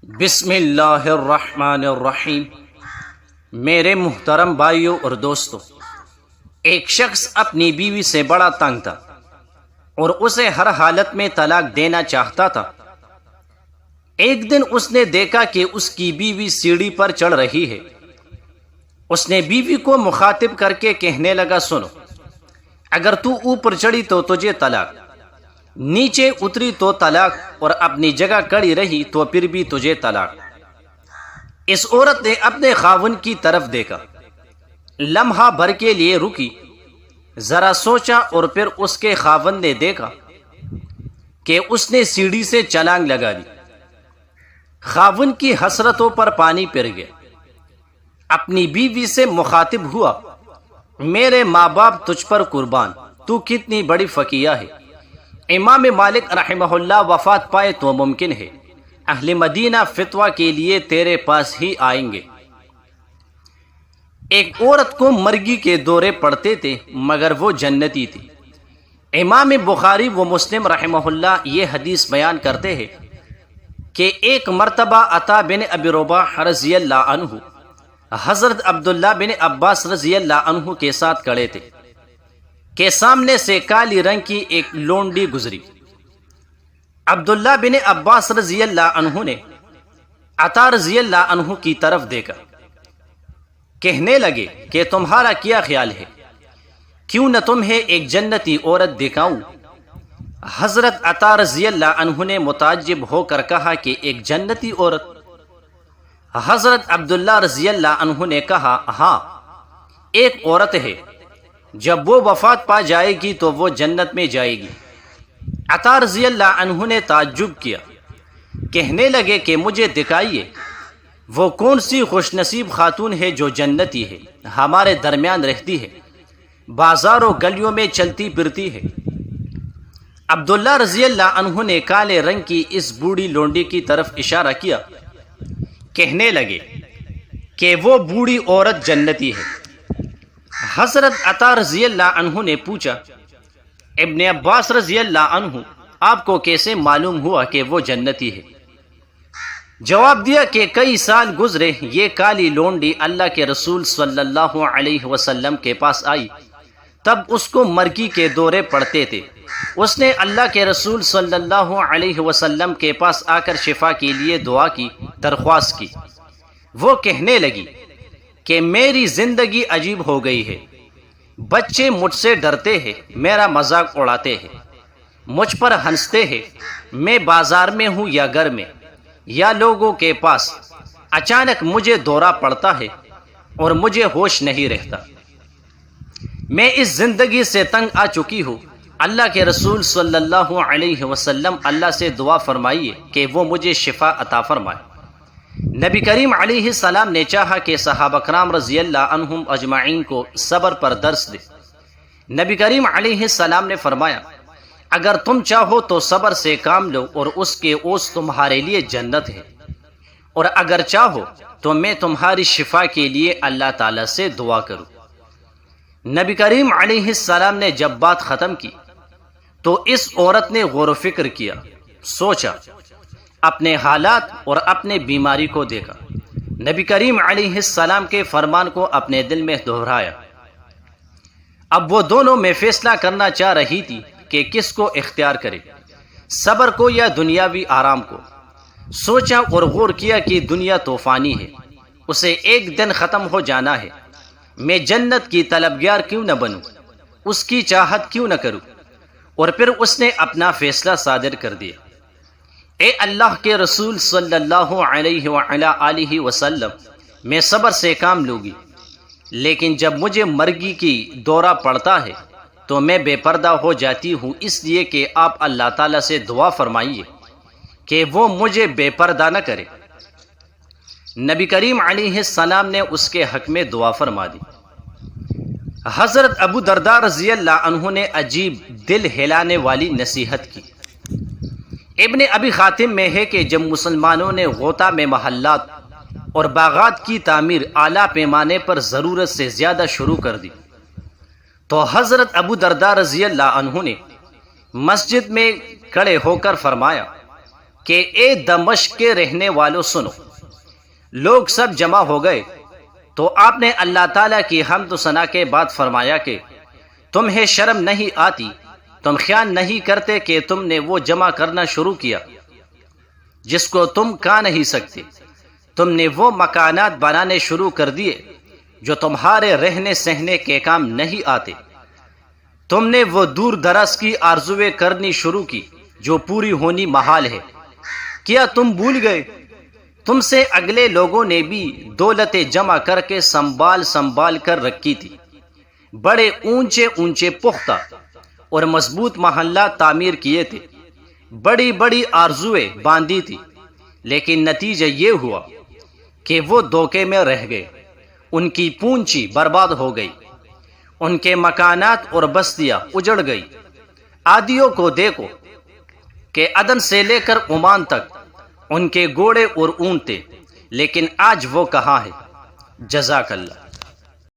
بسم اللہ الرحمن الرحیم۔ میرے محترم بھائیوں اور دوستوں، ایک شخص اپنی بیوی سے بڑا تنگ تھا اور اسے ہر حالت میں طلاق دینا چاہتا تھا۔ ایک دن اس نے دیکھا کہ اس کی بیوی سیڑھی پر چڑھ رہی ہے۔ اس نے بیوی کو مخاطب کر کے کہنے لگا، سنو، اگر تو اوپر چڑھی تو تجھے طلاق، نیچے اتری تو طلاق، اور اپنی جگہ کڑی رہی تو پھر بھی تجھے طلاق۔ اس عورت نے اپنے خاوند کی طرف دیکھا، لمحہ بھر کے لیے رکی، ذرا سوچا، اور پھر اس کے خاوند نے دیکھا کہ اس نے سیڑھی سے چھلانگ لگا دی۔ خاوند کی حسرتوں پر پانی پھر گیا، اپنی بیوی سے مخاطب ہوا، میرے ماں باپ تجھ پر قربان، تو کتنی بڑی فقیہ ہے۔ امام مالک رحمہ اللہ وفات پائے تو ممکن ہے اہل مدینہ فتویٰ کے لیے تیرے پاس ہی آئیں گے۔ ایک عورت کو مرگی کے دورے پڑتے تھے مگر وہ جنتی تھی۔ امام بخاری و مسلم رحمہ اللہ یہ حدیث بیان کرتے ہیں کہ ایک مرتبہ عطا بن ابی رباح رضی اللہ عنہ حضرت عبداللہ بن عباس رضی اللہ عنہ کے ساتھ کھڑے تھے کہ سامنے سے کالی رنگ کی ایک لونڈی گزری۔ عبداللہ بن عباس رضی اللہ عنہ نے عطا رضی اللہ عنہ کی طرف دیکھا، کہنے لگے کہ تمہارا کیا خیال ہے، کیوں نہ تمہیں ایک جنتی عورت دکھاؤں؟ حضرت عطا رضی اللہ عنہ نے متعجب ہو کر کہا کہ ایک جنتی عورت؟ حضرت عبداللہ رضی اللہ عنہ نے کہا، ہاں، ایک عورت ہے، جب وہ وفات پا جائے گی تو وہ جنت میں جائے گی۔ عطا رضی اللہ عنہ نے تعجب کیا، کہنے لگے کہ مجھے دکھائیے وہ کون سی خوش نصیب خاتون ہے جو جنتی ہے، ہمارے درمیان رہتی ہے، بازار و گلیوں میں چلتی پھرتی ہے۔ عبداللہ رضی اللہ عنہ نے کالے رنگ کی اس بوڑھی لونڈی کی طرف اشارہ کیا، کہنے لگے کہ وہ بوڑھی عورت جنتی ہے۔ حضرت عطا رضی اللہ عنہ نے پوچھا، ابن عباس رضی اللہ عنہ، آپ کو کیسے معلوم ہوا کہ وہ جنتی ہے؟ جواب دیا کہ کئی سال گزرے، یہ کالی لونڈی اللہ کے رسول صلی اللہ علیہ وسلم کے پاس آئی، تب اس کو مرگی کے دورے پڑتے تھے۔ اس نے اللہ کے رسول صلی اللہ علیہ وسلم کے پاس آ کر شفا کے لیے دعا کی، درخواست کی۔ وہ کہنے لگی کہ میری زندگی عجیب ہو گئی ہے، بچے مجھ سے ڈرتے ہیں، میرا مذاق اڑاتے ہیں، مجھ پر ہنستے ہیں، میں بازار میں ہوں یا گھر میں یا لوگوں کے پاس، اچانک مجھے دورہ پڑتا ہے اور مجھے ہوش نہیں رہتا۔ میں اس زندگی سے تنگ آ چکی ہوں، اللہ کے رسول صلی اللہ علیہ وسلم اللہ سے دعا فرمائیے کہ وہ مجھے شفا عطا فرمائے۔ نبی کریم علیہ السلام نے چاہا کہ صحابہ کرام رضی اللہ عنہم اجمعین کو صبر پر درس دے۔ نبی کریم علیہ السلام نے فرمایا، اگر تم چاہو تو صبر سے کام لو اور اس کے اوس تمہارے لیے جنت ہے، اور اگر چاہو تو میں تمہاری شفا کے لیے اللہ تعالیٰ سے دعا کروں۔ نبی کریم علیہ السلام نے جب بات ختم کی تو اس عورت نے غور و فکر کیا، سوچا، اپنے حالات اور اپنے بیماری کو دیکھا، نبی کریم علیہ السلام کے فرمان کو اپنے دل میں دہرایا۔ اب وہ دونوں میں فیصلہ کرنا چاہ رہی تھی کہ کس کو اختیار کرے، صبر کو یا دنیاوی آرام کو۔ سوچا اور غور کیا کہ دنیا طوفانی ہے، اسے ایک دن ختم ہو جانا ہے، میں جنت کی طلبگار کیوں نہ بنوں، اس کی چاہت کیوں نہ کروں؟ اور پھر اس نے اپنا فیصلہ صادر کر دیا، اے اللہ کے رسول صلی اللہ علیہ وعلا آلہ وسلم، میں صبر سے کام لوں گی، لیکن جب مجھے مرگی کی دورہ پڑتا ہے تو میں بے پردہ ہو جاتی ہوں، اس لیے کہ آپ اللہ تعالیٰ سے دعا فرمائیے کہ وہ مجھے بے پردہ نہ کرے۔ نبی کریم علیہ السلام نے اس کے حق میں دعا فرما دی۔ حضرت ابو درداء رضی اللہ عنہ نے عجیب دل ہلانے والی نصیحت کی۔ ابن ابی خاتم میں ہے کہ جب مسلمانوں نے غوطہ میں محلات اور باغات کی تعمیر اعلیٰ پیمانے پر ضرورت سے زیادہ شروع کر دی تو حضرت ابو درداء رضی اللہ عنہ نے مسجد میں کھڑے ہو کر فرمایا، کہ اے دمشق کے رہنے والوں سنو۔ لوگ سب جمع ہو گئے تو آپ نے اللہ تعالیٰ کی حمد و ثنا کے بعد فرمایا کہ تمہیں شرم نہیں آتی؟ تم خیال نہیں کرتے کہ تم نے وہ جمع کرنا شروع کیا جس کو تم کھا نہیں سکتے؟ تم نے وہ مکانات بنانے شروع کر دیے جو تمہارے رہنے سہنے کے کام نہیں آتے۔ تم نے وہ دور دراز کی آرزویں کرنی شروع کی جو پوری ہونی محال ہے۔ کیا تم بھول گئے تم سے اگلے لوگوں نے بھی دولتیں جمع کر کے سنبھال کر رکھی تھی، بڑے اونچے اونچے پختہ اور مضبوط محلہ تعمیر کیے تھے، بڑی بڑی آرزویں باندھی تھی، لیکن نتیجہ یہ ہوا کہ وہ دھوکے میں رہ گئے، ان کی پونجی برباد ہو گئی، ان کے مکانات اور بستیاں اجڑ گئی۔ عادیوں کو دیکھو کہ عدن سے لے کر عمان تک ان کے گھوڑے اور اونٹ تھے، لیکن آج وہ کہاں ہے؟ جزاک اللہ۔